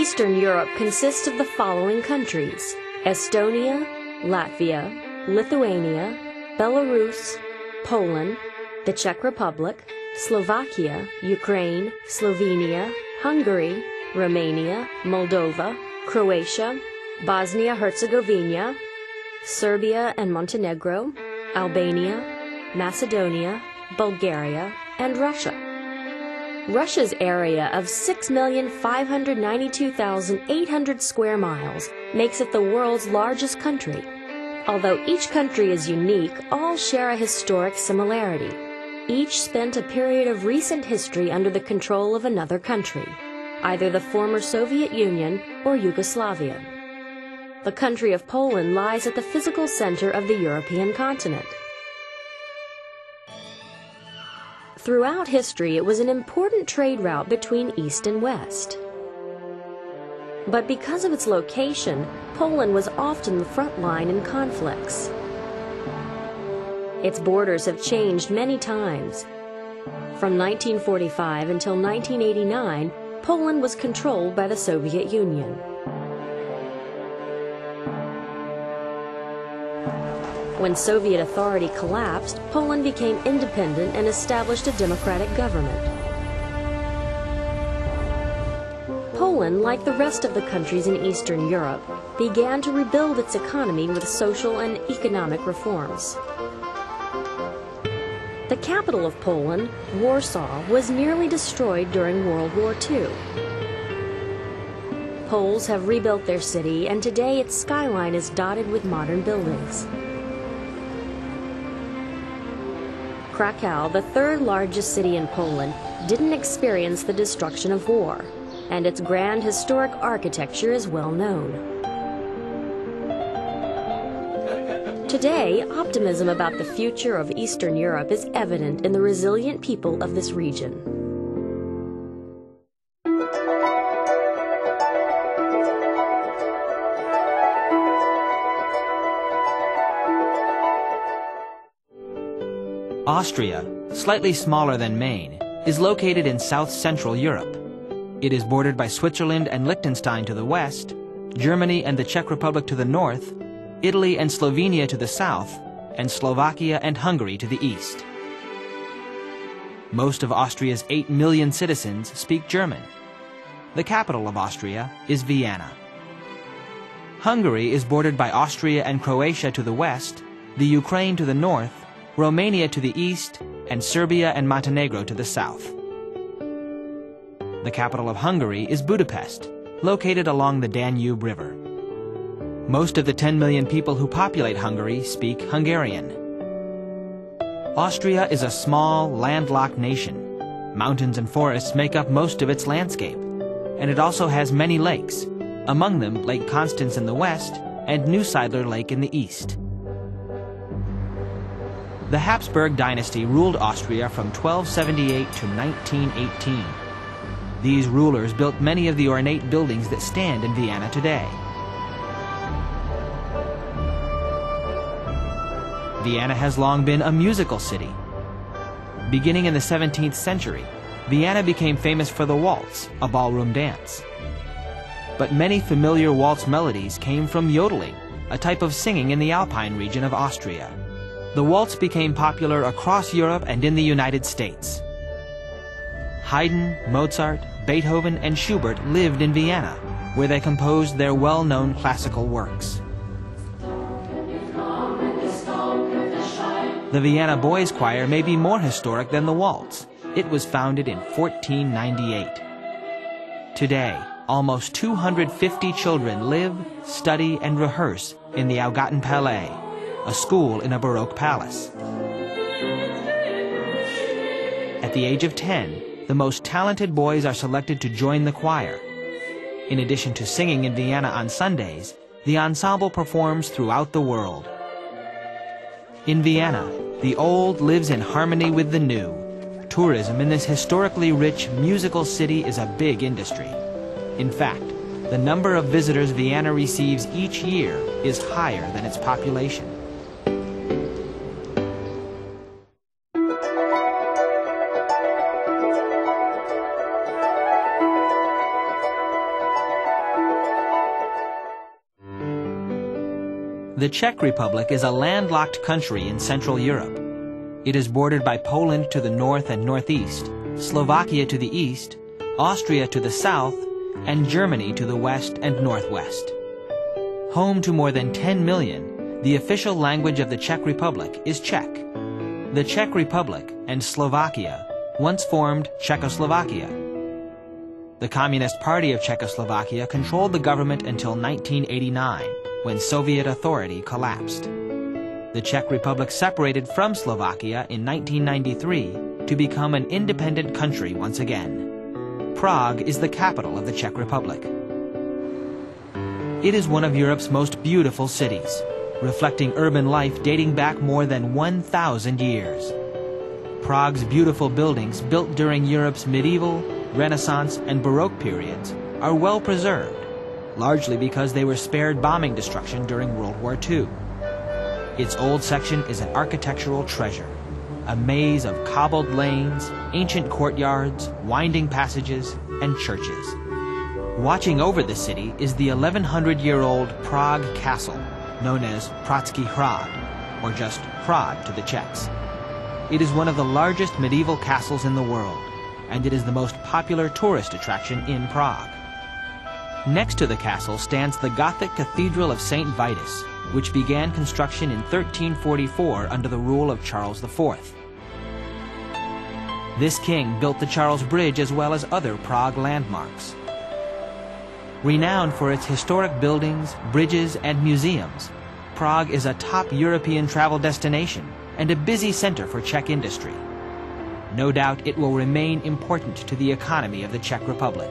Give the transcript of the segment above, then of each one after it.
Eastern Europe consists of the following countries: Estonia, Latvia, Lithuania, Belarus, Poland, the Czech Republic, Slovakia, Ukraine, Slovenia, Hungary, Romania, Moldova, Croatia, Bosnia-Herzegovina, Serbia and Montenegro, Albania, Macedonia, Bulgaria, and Russia. Russia's area of 6,592,800 square miles makes it the world's largest country. Although each country is unique, all share a historic similarity. Each spent a period of recent history under the control of another country, either the former Soviet Union or Yugoslavia. The country of Poland lies at the physical center of the European continent. Throughout history, it was an important trade route between East and West. But because of its location, Poland was often the front line in conflicts. Its borders have changed many times. From 1945 until 1989, Poland was controlled by the Soviet Union. When Soviet authority collapsed, Poland became independent and established a democratic government. Poland, like the rest of the countries in Eastern Europe, began to rebuild its economy with social and economic reforms. The capital of Poland, Warsaw, was nearly destroyed during World War II. Poles have rebuilt their city, and today its skyline is dotted with modern buildings. Krakow, the third largest city in Poland, didn't experience the destruction of war, and its grand historic architecture is well known. Today, optimism about the future of Eastern Europe is evident in the resilient people of this region. Austria, slightly smaller than Maine, is located in south-central Europe. It is bordered by Switzerland and Liechtenstein to the west, Germany and the Czech Republic to the north, Italy and Slovenia to the south, and Slovakia and Hungary to the east. Most of Austria's 8 million citizens speak German. The capital of Austria is Vienna. Hungary is bordered by Austria and Croatia to the west, the Ukraine to the north, Romania to the east, and Serbia and Montenegro to the south. The capital of Hungary is Budapest, located along the Danube River. Most of the 10 million people who populate Hungary speak Hungarian. Austria is a small, landlocked nation. Mountains and forests make up most of its landscape, and it also has many lakes, among them Lake Constance in the west and Neusiedler Lake in the east. The Habsburg dynasty ruled Austria from 1278 to 1918. These rulers built many of the ornate buildings that stand in Vienna today. Vienna has long been a musical city. Beginning in the 17th century, Vienna became famous for the waltz, a ballroom dance. But many familiar waltz melodies came from yodeling, a type of singing in the Alpine region of Austria. The waltz became popular across Europe and in the United States. Haydn, Mozart, Beethoven, and Schubert lived in Vienna, where they composed their well-known classical works. The Vienna Boys Choir may be more historic than the waltz. It was founded in 1498. Today, almost 250 children live, study, and rehearse in the Augarten Palais, a school in a Baroque palace. At the age of 10, the most talented boys are selected to join the choir. In addition to singing in Vienna on Sundays, the ensemble performs throughout the world. In Vienna, the old lives in harmony with the new. Tourism in this historically rich musical city is a big industry. In fact, the number of visitors Vienna receives each year is higher than its population. The Czech Republic is a landlocked country in Central Europe. It is bordered by Poland to the north and northeast, Slovakia to the east, Austria to the south, and Germany to the west and northwest. Home to more than 10 million, the official language of the Czech Republic is Czech. The Czech Republic and Slovakia once formed Czechoslovakia. The Communist Party of Czechoslovakia controlled the government until 1989, when Soviet authority collapsed. The Czech Republic separated from Slovakia in 1993 to become an independent country once again. Prague is the capital of the Czech Republic. It is one of Europe's most beautiful cities, reflecting urban life dating back more than 1,000 years. Prague's beautiful buildings, built during Europe's medieval, Renaissance, and Baroque periods, are well preserved, largely because they were spared bombing destruction during World War II. Its old section is an architectural treasure, a maze of cobbled lanes, ancient courtyards, winding passages, and churches. Watching over the city is the 1,100-year-old Prague Castle, known as Pražský hrad, or just Hrad to the Czechs. It is one of the largest medieval castles in the world, and it is the most popular tourist attraction in Prague. Next to the castle stands the Gothic Cathedral of St. Vitus, which began construction in 1344 under the rule of Charles IV. This king built the Charles Bridge as well as other Prague landmarks. Renowned for its historic buildings, bridges, and museums, Prague is a top European travel destination and a busy center for Czech industry. No doubt it will remain important to the economy of the Czech Republic.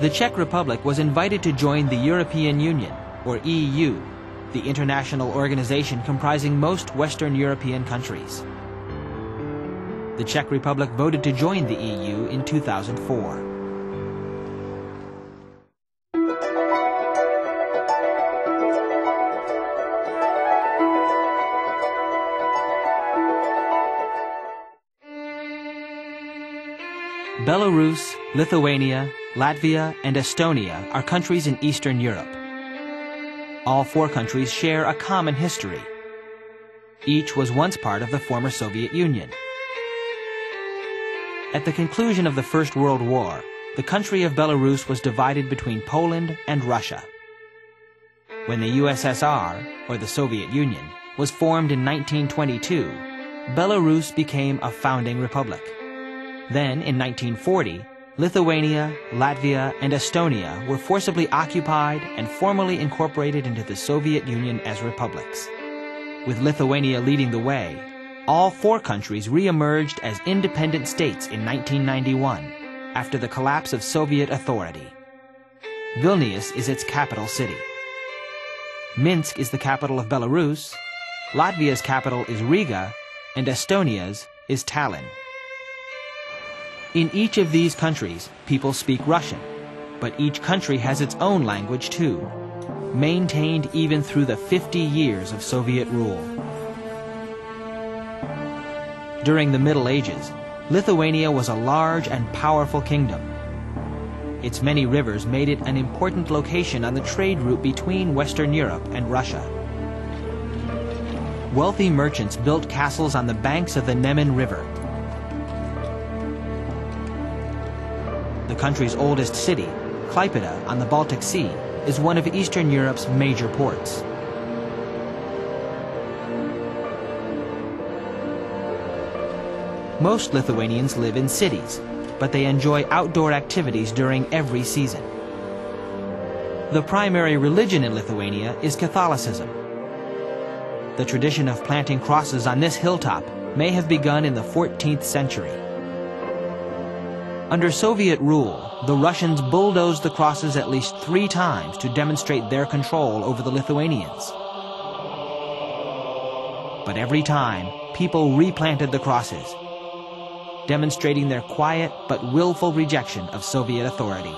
The Czech Republic was invited to join the European Union, or EU, the international organization comprising most Western European countries. The Czech Republic voted to join the EU in 2004. Belarus, Lithuania, Latvia, and Estonia are countries in Eastern Europe. All four countries share a common history. Each was once part of the former Soviet Union. At the conclusion of the First World War, the country of Belarus was divided between Poland and Russia. When the USSR, or the Soviet Union, was formed in 1922, Belarus became a founding republic. Then, in 1940, Lithuania, Latvia, and Estonia were forcibly occupied and formally incorporated into the Soviet Union as republics. With Lithuania leading the way, all four countries re-emerged as independent states in 1991, after the collapse of Soviet authority. Vilnius is its capital city. Minsk is the capital of Belarus, Latvia's capital is Riga, and Estonia's is Tallinn. In each of these countries, people speak Russian, but each country has its own language too, maintained even through the 50 years of Soviet rule. During the Middle Ages, Lithuania was a large and powerful kingdom. Its many rivers made it an important location on the trade route between Western Europe and Russia. Wealthy merchants built castles on the banks of the Neman River. The country's oldest city, Klaipėda on the Baltic Sea, is one of Eastern Europe's major ports. Most Lithuanians live in cities, but they enjoy outdoor activities during every season. The primary religion in Lithuania is Catholicism. The tradition of planting crosses on this hilltop may have begun in the 14th century. Under Soviet rule, the Russians bulldozed the crosses at least 3 times to demonstrate their control over the Lithuanians. But every time, people replanted the crosses, demonstrating their quiet but willful rejection of Soviet authority.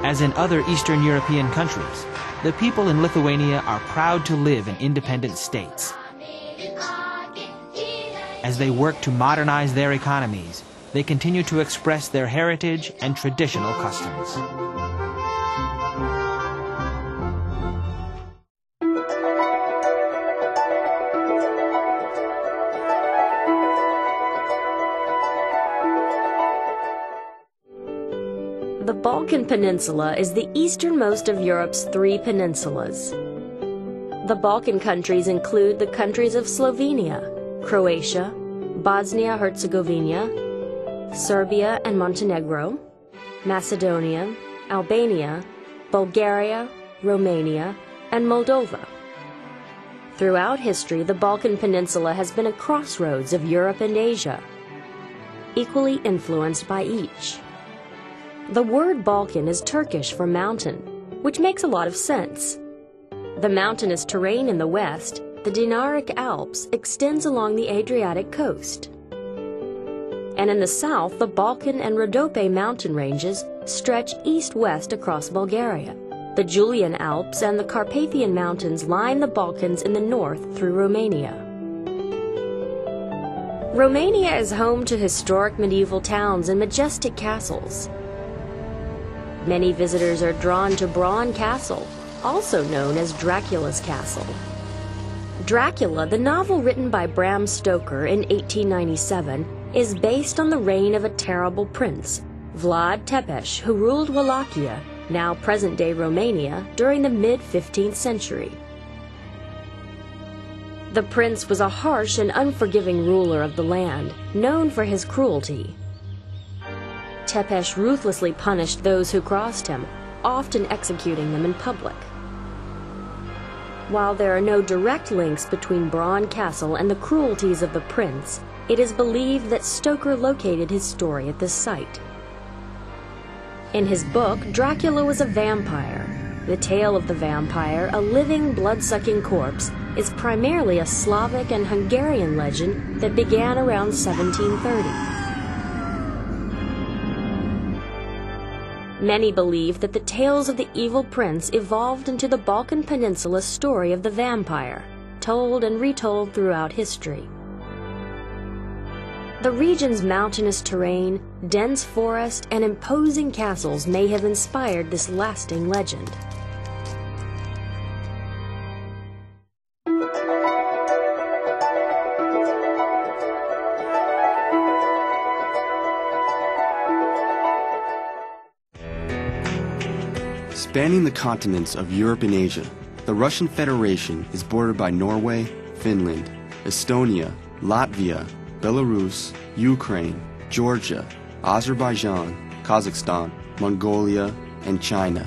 As in other Eastern European countries, the people in Lithuania are proud to live in independent states. As they work to modernize their economies, they continue to express their heritage and traditional customs. The Balkan Peninsula is the easternmost of Europe's 3 peninsulas. The Balkan countries include the countries of Slovenia, Croatia, Bosnia-Herzegovina, Serbia and Montenegro, Macedonia, Albania, Bulgaria, Romania, and Moldova. Throughout history, the Balkan Peninsula has been a crossroads of Europe and Asia, equally influenced by each. The word Balkan is Turkish for mountain, which makes a lot of sense. The mountainous terrain in the west, the Dinaric Alps, extends along the Adriatic coast. And in the south, the Balkan and Rhodope mountain ranges stretch east-west across Bulgaria. The Julian Alps and the Carpathian Mountains line the Balkans in the north through Romania. Romania is home to historic medieval towns and majestic castles. Many visitors are drawn to Bran Castle, also known as Dracula's Castle. Dracula, the novel written by Bram Stoker in 1897, is based on the reign of a terrible prince, Vlad Tepes, who ruled Wallachia, now present-day Romania, during the mid-15th century. The prince was a harsh and unforgiving ruler of the land, known for his cruelty. Tepes ruthlessly punished those who crossed him, often executing them in public. While there are no direct links between Bran Castle and the cruelties of the prince, it is believed that Stoker located his story at this site. In his book, Dracula was a vampire. The tale of the vampire, a living, blood-sucking corpse, is primarily a Slavic and Hungarian legend that began around 1730. Many believe that the tales of the evil prince evolved into the Balkan Peninsula story of the vampire, told and retold throughout history. The region's mountainous terrain, dense forest, and imposing castles may have inspired this lasting legend. Spanning the continents of Europe and Asia, the Russian Federation is bordered by Norway, Finland, Estonia, Latvia, Belarus, Ukraine, Georgia, Azerbaijan, Kazakhstan, Mongolia, and China.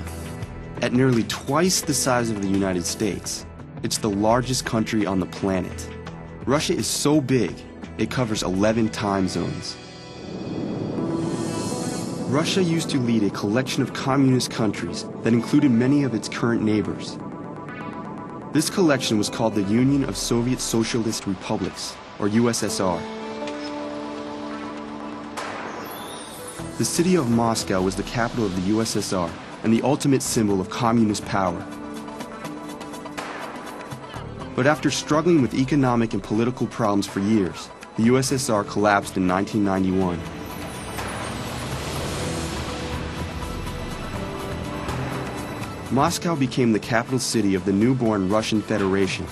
At nearly twice the size of the United States, it's the largest country on the planet. Russia is so big, it covers 11 time zones. Russia used to lead a collection of communist countries that included many of its current neighbors. This collection was called the Union of Soviet Socialist Republics, or USSR. The city of Moscow was the capital of the USSR and the ultimate symbol of communist power. But after struggling with economic and political problems for years, the USSR collapsed in 1991. Moscow became the capital city of the newborn Russian Federation.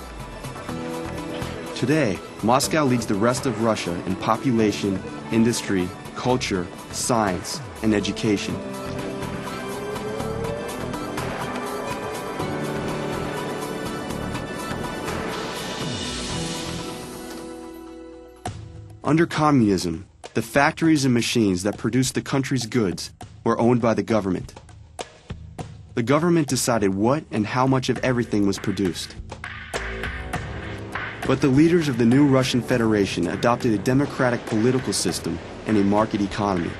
Today, Moscow leads the rest of Russia in population, industry, culture, science, and education. Under communism, the factories and machines that produced the country's goods were owned by the government. The government decided what and how much of everything was produced. But the leaders of the new Russian Federation adopted a democratic political system and a market economy.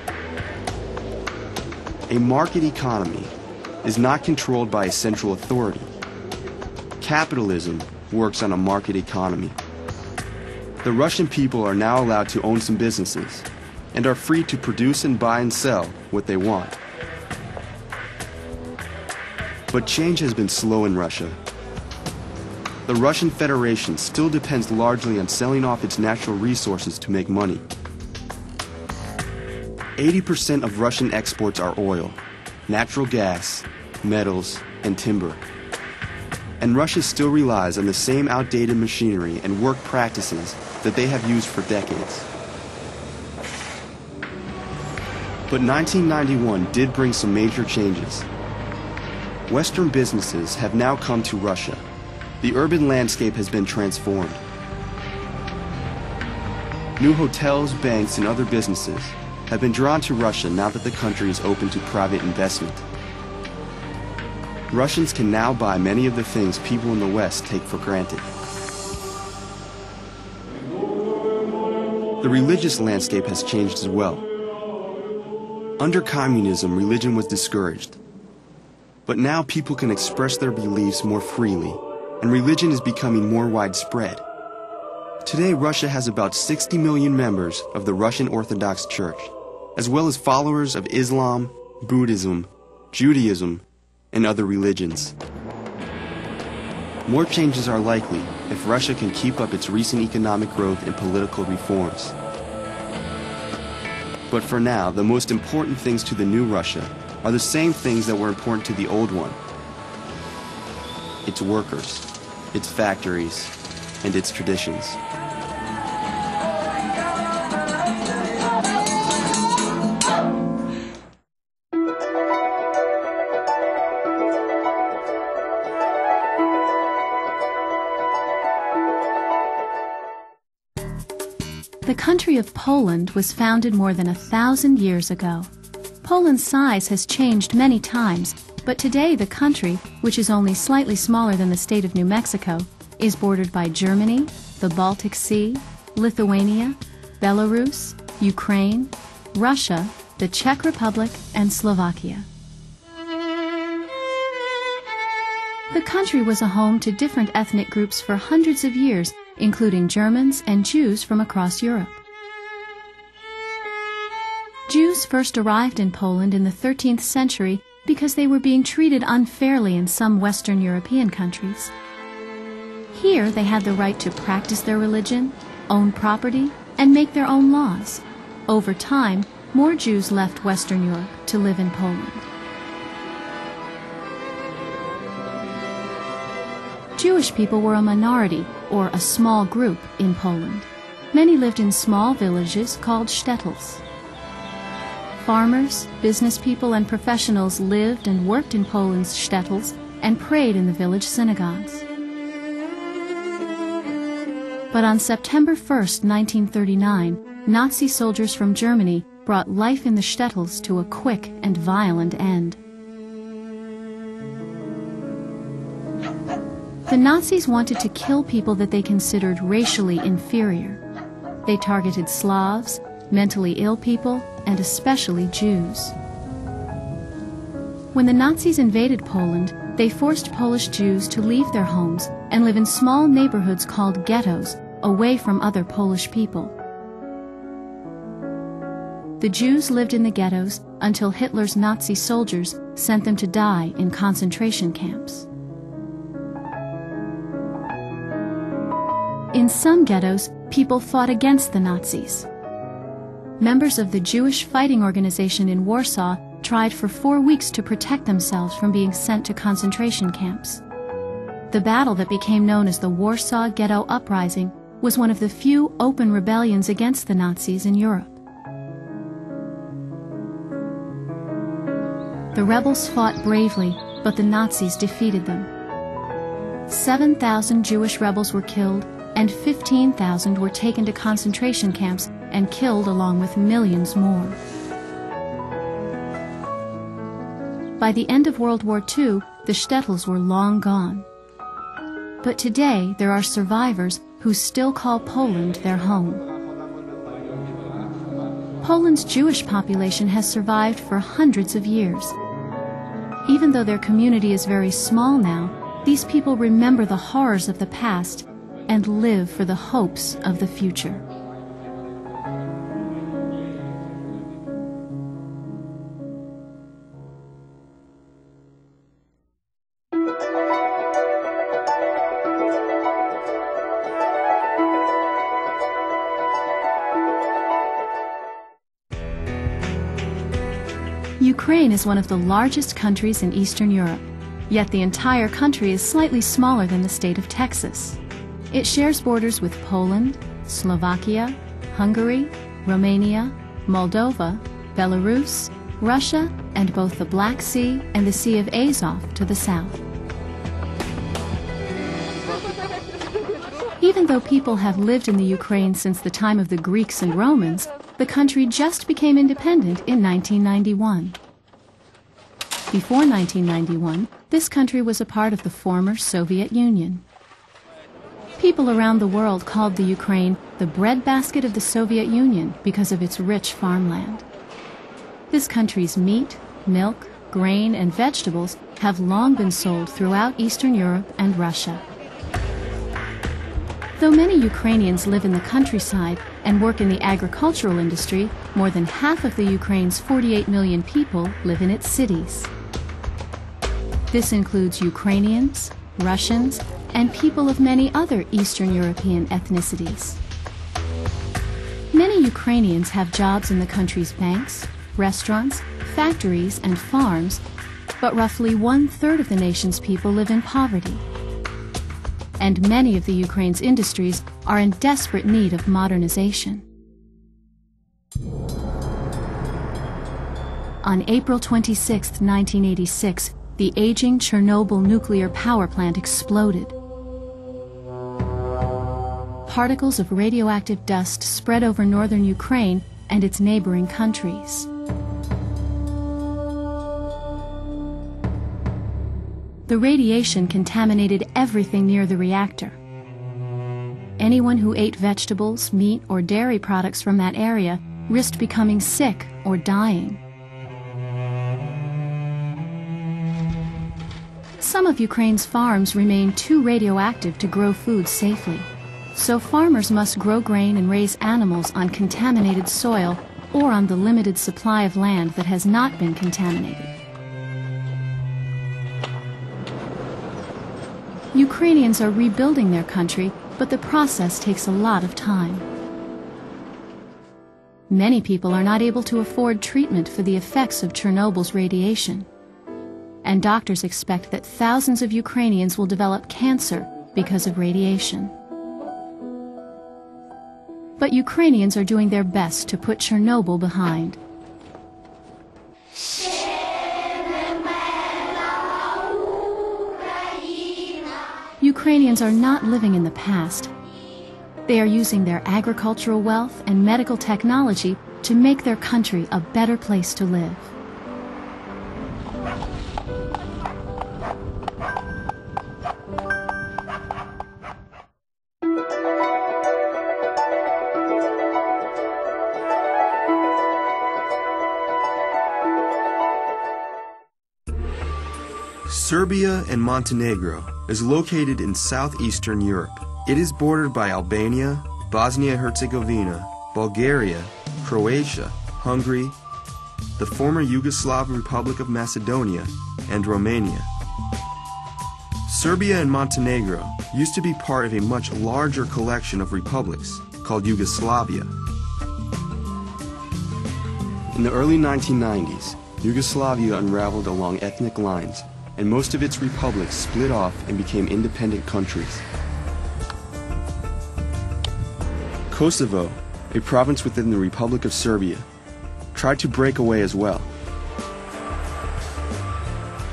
A market economy is not controlled by a central authority. Capitalism works on a market economy. The Russian people are now allowed to own some businesses and are free to produce and buy and sell what they want. But change has been slow in Russia. The Russian Federation still depends largely on selling off its natural resources to make money. 80% of Russian exports are oil, natural gas, metals, and timber. And Russia still relies on the same outdated machinery and work practices that they have used for decades. But 1991 did bring some major changes. Western businesses have now come to Russia. The urban landscape has been transformed. New hotels, banks, and other businesses have been drawn to Russia now that the country is open to private investment. Russians can now buy many of the things people in the West take for granted. The religious landscape has changed as well. Under communism, religion was discouraged. But now people can express their beliefs more freely, and religion is becoming more widespread. Today, Russia has about 60 million members of the Russian Orthodox Church, as well as followers of Islam, Buddhism, Judaism, and other religions. More changes are likely if Russia can keep up its recent economic growth and political reforms. But for now, the most important things to the new Russia are the same things that were important to the old one. Its workers, its factories, and its traditions. The country of Poland was founded more than 1,000 years ago. Poland's size has changed many times, but today the country, which is only slightly smaller than the state of New Mexico, is bordered by Germany, the Baltic Sea, Lithuania, Belarus, Ukraine, Russia, the Czech Republic, and Slovakia. The country was a home to different ethnic groups for hundreds of years, including Germans and Jews from across Europe. Jews first arrived in Poland in the 13th century because they were being treated unfairly in some Western European countries. Here they had the right to practice their religion, own property, and make their own laws. Over time, more Jews left Western Europe to live in Poland. Jewish people were a minority, or a small group, in Poland. Many lived in small villages called shtetls. Farmers, business people, and professionals lived and worked in Poland's shtetls and prayed in the village synagogues. But on September 1st, 1939, Nazi soldiers from Germany brought life in the shtetls to a quick and violent end. The Nazis wanted to kill people that they considered racially inferior. They targeted Slavs, mentally ill people, and especially Jews. When the Nazis invaded Poland, they forced Polish Jews to leave their homes and live in small neighborhoods called ghettos, away from other Polish people. The Jews lived in the ghettos until Hitler's Nazi soldiers sent them to die in concentration camps. In some ghettos, people fought against the Nazis. Members of the Jewish Fighting Organization in Warsaw tried for 4 weeks to protect themselves from being sent to concentration camps. The battle that became known as the Warsaw Ghetto Uprising was one of the few open rebellions against the Nazis in Europe. The rebels fought bravely, but the Nazis defeated them. 7,000 Jewish rebels were killed, and 15,000 were taken to concentration camps and killed along with millions more. By the end of World War II, the shtetls were long gone. But today there are survivors who still call Poland their home. Poland's Jewish population has survived for hundreds of years. Even though their community is very small now, these people remember the horrors of the past and live for the hopes of the future. Ukraine is one of the largest countries in Eastern Europe, yet the entire country is slightly smaller than the state of Texas. It shares borders with Poland, Slovakia, Hungary, Romania, Moldova, Belarus, Russia, and both the Black Sea and the Sea of Azov to the south. Even though people have lived in the Ukraine since the time of the Greeks and Romans, the country just became independent in 1991. Before 1991, this country was a part of the former Soviet Union. People around the world called the Ukraine the breadbasket of the Soviet Union because of its rich farmland. This country's meat, milk, grain, and vegetables have long been sold throughout Eastern Europe and Russia. Though many Ukrainians live in the countryside and work in the agricultural industry, more than half of the Ukraine's 48 million people live in its cities. This includes Ukrainians, Russians, and people of many other Eastern European ethnicities. Many Ukrainians have jobs in the country's banks, restaurants, factories, and farms, but roughly 1/3 of the nation's people live in poverty. And many of the Ukraine's industries are in desperate need of modernization. On April 26, 1986, the aging Chernobyl nuclear power plant exploded. Particles of radioactive dust spread over northern Ukraine and its neighboring countries. The radiation contaminated everything near the reactor. Anyone who ate vegetables, meat, or dairy products from that area risked becoming sick or dying. Some of Ukraine's farms remain too radioactive to grow food safely, so farmers must grow grain and raise animals on contaminated soil or on the limited supply of land that has not been contaminated. Ukrainians are rebuilding their country, but the process takes a lot of time. Many people are not able to afford treatment for the effects of Chernobyl's radiation. And doctors expect that thousands of Ukrainians will develop cancer because of radiation. But Ukrainians are doing their best to put Chernobyl behind. Ukrainians are not living in the past. They are using their agricultural wealth and medical technology to make their country a better place to live. Serbia and Montenegro is located in southeastern Europe. It is bordered by Albania, Bosnia-Herzegovina, Bulgaria, Croatia, Hungary, the former Yugoslav Republic of Macedonia, and Romania. Serbia and Montenegro used to be part of a much larger collection of republics called Yugoslavia. In the early 1990s, Yugoslavia unraveled along ethnic lines, and most of its republics split off and became independent countries. Kosovo, a province within the Republic of Serbia, tried to break away as well.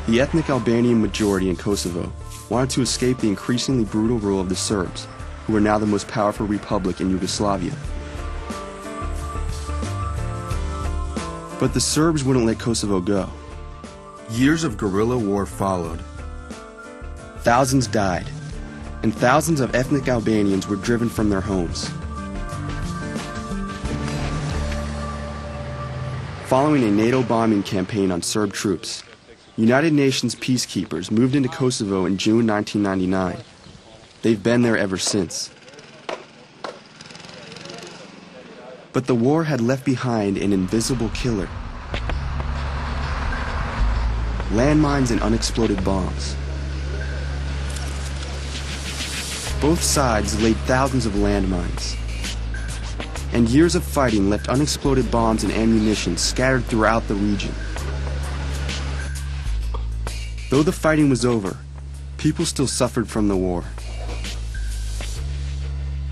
The ethnic Albanian majority in Kosovo wanted to escape the increasingly brutal rule of the Serbs, who were now the most powerful republic in Yugoslavia. But the Serbs wouldn't let Kosovo go. Years of guerrilla war followed. Thousands died, and thousands of ethnic Albanians were driven from their homes. Following a NATO bombing campaign on Serb troops, United Nations peacekeepers moved into Kosovo in June 1999. They've been there ever since. But the war had left behind an invisible killer. Landmines and unexploded bombs. Both sides laid thousands of landmines. And years of fighting left unexploded bombs and ammunition scattered throughout the region. Though the fighting was over, people still suffered from the war.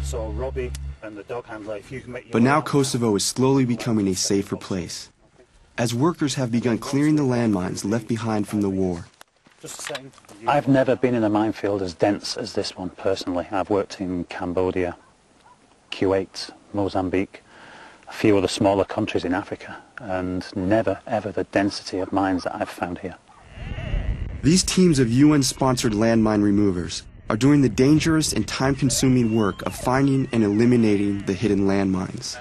So Robbie and the dog handler, if you can make your But now Kosovo is slowly becoming a safer place. as workers have begun clearing the landmines left behind from the war. I've never been in a minefield as dense as this one, personally. I've worked in Cambodia, Kuwait, Mozambique, a few other smaller countries in Africa, and never, ever the density of mines that I've found here. These teams of UN-sponsored landmine removers are doing the dangerous and time-consuming work of finding and eliminating the hidden landmines.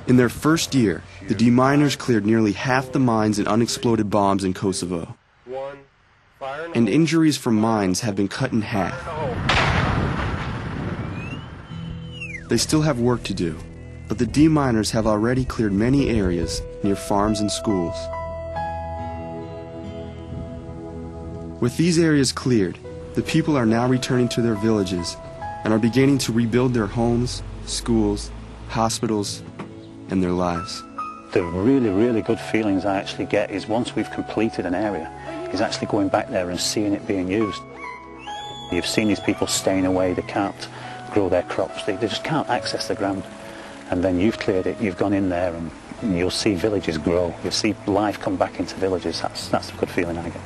In their first year, the deminers cleared nearly half the mines and unexploded bombs in Kosovo. And injuries from mines have been cut in half. They still have work to do, but the deminers have already cleared many areas near farms and schools. With these areas cleared, the people are now returning to their villages and are beginning to rebuild their homes, schools, hospitals, and their lives. The really, really good feelings I actually get is once we've completed an area, is actually going back there and seeing it being used. You've seen these people staying away, they can't grow their crops, they just can't access the ground. And then you've cleared it, you've gone in there and you'll see villages grow, you'll see life come back into villages. That's the good feeling I get.